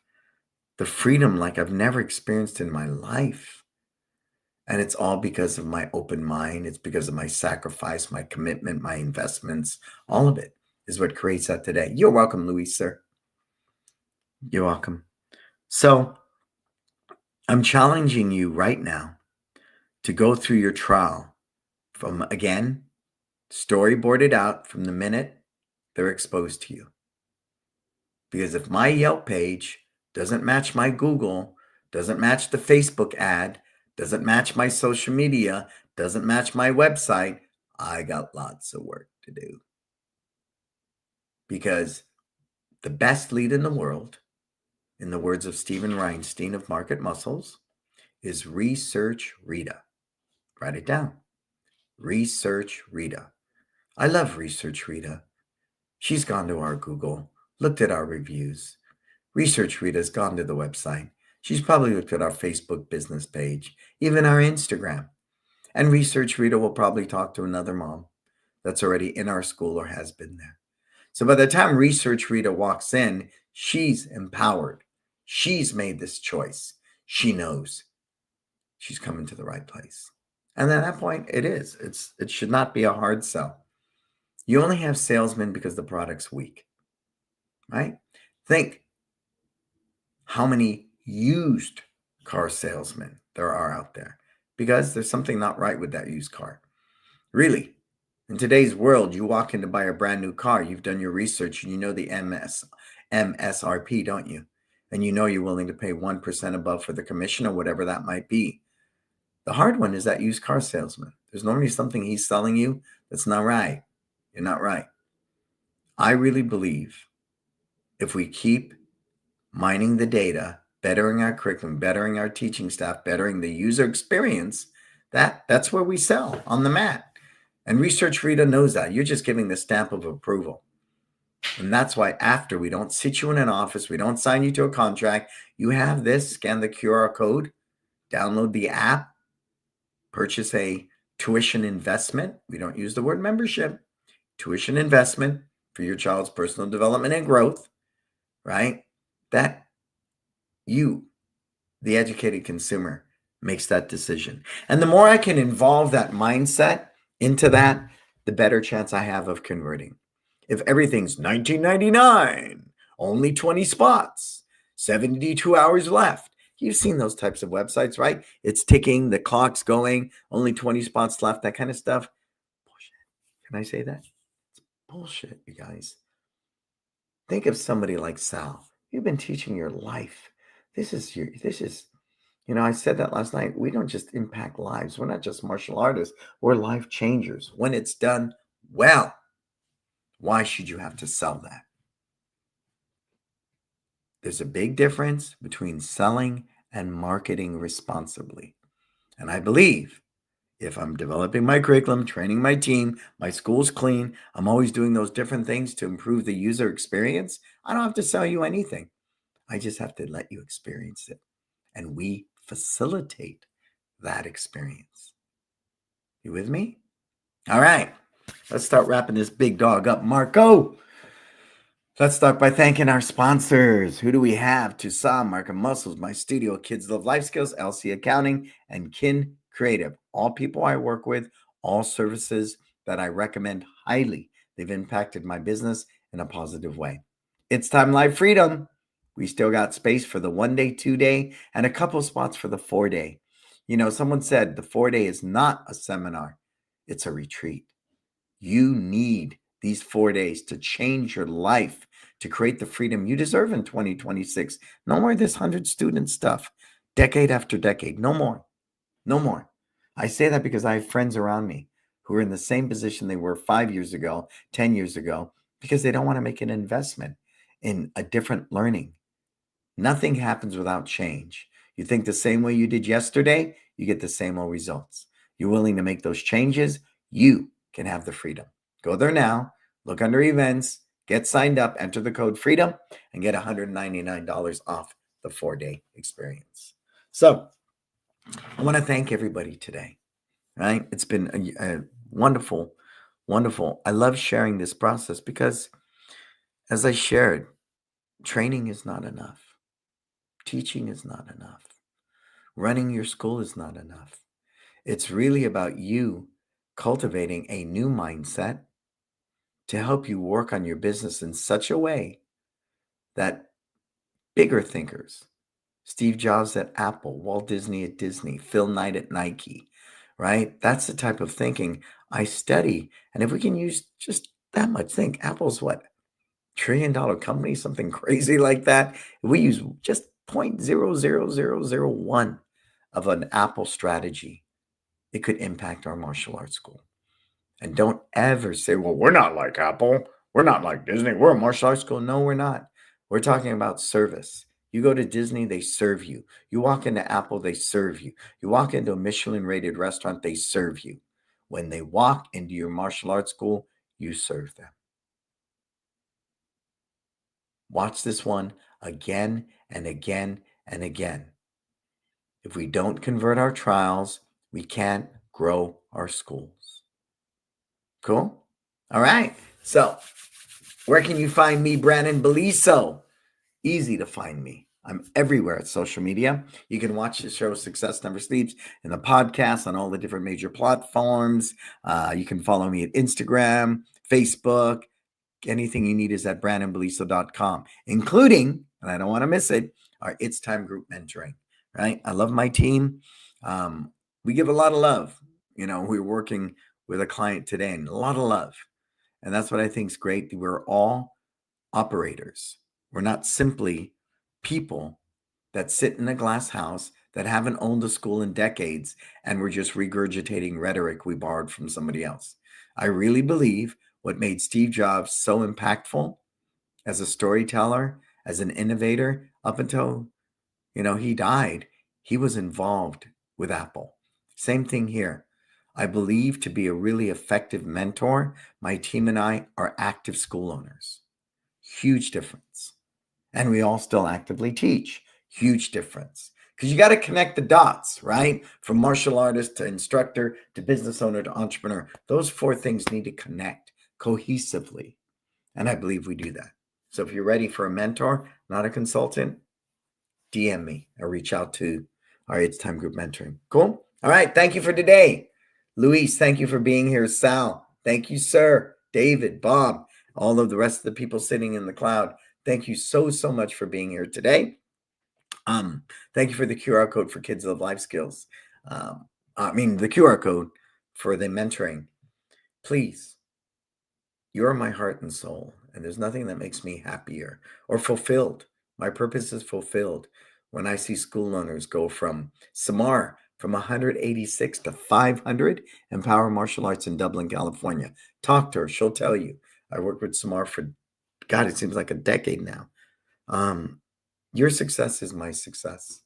[SPEAKER 1] the freedom like I've never experienced in my life. And it's all because of my open mind. It's because of my sacrifice, my commitment, my investments. All of it is what creates that today. You're welcome, Luis, sir. You're welcome. So I'm challenging you right now to go through your trial from, again, storyboarded out from the minute they're exposed to you. Because if my Yelp page doesn't match my Google, doesn't match the Facebook ad, doesn't match my social media, doesn't match my website, I got lots of work to do. Because the best lead in the world, in the words of Stephen Reinstein of Market Muscles, is Research Rita. Write it down. Research Rita. I love Research Rita. She's gone to our Google, looked at our reviews. Research Rita's gone to the website. She's probably looked at our Facebook business page, even our Instagram. And Research Rita will probably talk to another mom that's already in our school or has been there. So by the time Research Rita walks in, she's empowered. She's made this choice. She knows she's coming to the right place. And at that point, it should not be a hard sell. You only have salesmen because the product's weak, right? Think how many used car salesmen there are out there, because there's something not right with that used car. Really, in today's world, you walk in to buy a brand new car, you've done your research, and you know the MSRP, don't you? And you know you're willing to pay 1% above for the commission or whatever that might be. The hard one is that used car salesman. There's normally something he's selling you that's not right. You're not right. I really believe if we keep mining the data, bettering our curriculum, bettering our teaching staff, bettering the user experience, that's where we sell, on the mat. And Research Rita knows that. You're just giving the stamp of approval. And that's why after we don't sit you in an office, we don't sign you to a contract, you have this, scan the QR code, download the app, purchase a tuition investment. We don't use the word membership. Tuition investment for your child's personal development and growth, right? That you, the educated consumer, makes that decision. And the more I can involve that mindset into that, the better chance I have of converting. If everything's $19.99, only 20 spots, 72 hours left. You've seen those types of websites, right? It's ticking, the clock's going, only 20 spots left, that kind of stuff. Bullshit. Can I say that? It's bullshit, you guys. Think of somebody like Sal. You've been teaching your life. I said that last night. We don't just impact lives. We're not just martial artists. We're life changers. When it's done well, why should you have to sell that? There's a big difference between selling and marketing responsibly. And I believe if I'm developing my curriculum, training my team, my school's clean, I'm always doing those different things to improve the user experience, I don't have to sell you anything. I just have to let you experience it. And we facilitate that experience. You with me? All right. Let's start wrapping this big dog up. Marco. Let's start by thanking our sponsors. Who do we have? Tucson, Market Muscles, My Studio, Kids Love Life Skills, LC Accounting, and Kin Creative. All people I work with, all services that I recommend highly. They've impacted my business in a positive way. It's Time Live Freedom. We still got space for the 1-day, 2-day, and a couple spots for the 4-day. Someone said the 4-day is not a seminar. It's a retreat. You need these 4 days to change your life, to create the freedom you deserve in 2026. No more of this 100-student stuff, decade after decade. No more. No more. I say that because I have friends around me who are in the same position they were 5 years ago, 10 years ago, because they don't want to make an investment in a different learning. Nothing happens without change. You think the same way you did yesterday, you get the same old results. You're willing to make those changes, you can have the freedom. Go there now, look under events, get signed up, enter the code FREEDOM, and get $199 off the 4-day experience. So I want to thank everybody today, right? It's been a wonderful, wonderful. I love sharing this process because, as I shared, training is not enough. Teaching is not enough. Running your school is not enough. It's really about you cultivating a new mindset to help you work on your business in such a way that bigger thinkers, Steve Jobs at Apple, Walt Disney at Disney, Phil Knight at Nike, right? That's the type of thinking I study. And if we can use just that much, think Apple's what? $1 trillion company, something crazy like that. If we use just 0.00001 of an Apple strategy, it could impact our martial arts school. And don't ever say, well, we're not like Apple. We're not like Disney. We're a martial arts school. No, we're not. We're talking about service. You go to Disney, they serve you. You walk into Apple, they serve you. You walk into a Michelin rated restaurant, they serve you. When they walk into your martial arts school, you serve them. Watch this one again and again and again. If we don't convert our trials, we can't grow our schools. Cool? All right. So, where can you find me, Brannon Beliso? Easy to find me. I'm everywhere at social media. You can watch the show Success Never Sleeps in the podcast on all the different major platforms. You can follow me at Instagram, Facebook. Anything you need is at brandonbeliso.com, including, and I don't want to miss it, our It's Time group mentoring, right? I love my team. We give a lot of love. We're working with a client today and a lot of love. And that's what I think is great. We're all operators. We're not simply people that sit in a glass house that haven't owned a school in decades and we're just regurgitating rhetoric we borrowed from somebody else. I really believe what made Steve Jobs so impactful as a storyteller, as an innovator, up until, he died, he was involved with Apple. Same thing here. I believe to be a really effective mentor, my team and I are active school owners. Huge difference. And we all still actively teach. Huge difference. Because you got to connect the dots, right? From martial artist to instructor to business owner to entrepreneur. Those four things need to connect cohesively. And I believe we do that. So if you're ready for a mentor, not a consultant, DM me or reach out to our It's Time group mentoring. Cool? All right. Thank you for today. Luis, thank you for being here. Sal, thank you, sir. David, Bob, all of the rest of the people sitting in the cloud. Thank you so much for being here today. Thank you for the QR code for Kids Love Life Skills. The QR code for the mentoring. Please, you're my heart and soul, and there's nothing that makes me happier or fulfilled. My purpose is fulfilled when I see school owners go from Samar, from 186 to 500, Empower Martial Arts in Dublin, California. Talk to her. She'll tell you. I worked with Samar for, God, it seems like a decade now. Your success is my success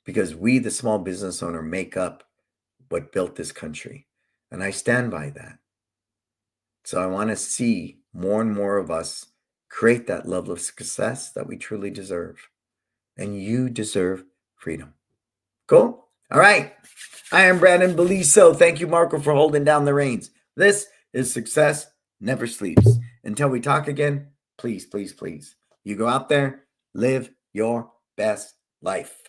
[SPEAKER 1] because we, the small business owner, make up what built this country. And I stand by that. So I want to see more and more of us create that level of success that we truly deserve. And you deserve freedom. Cool? All right. I am Brannon Beliso. Thank you, Marco, for holding down the reins. This is Success Never Sleeps. Until we talk again, please, please, please, you go out there, live your best life.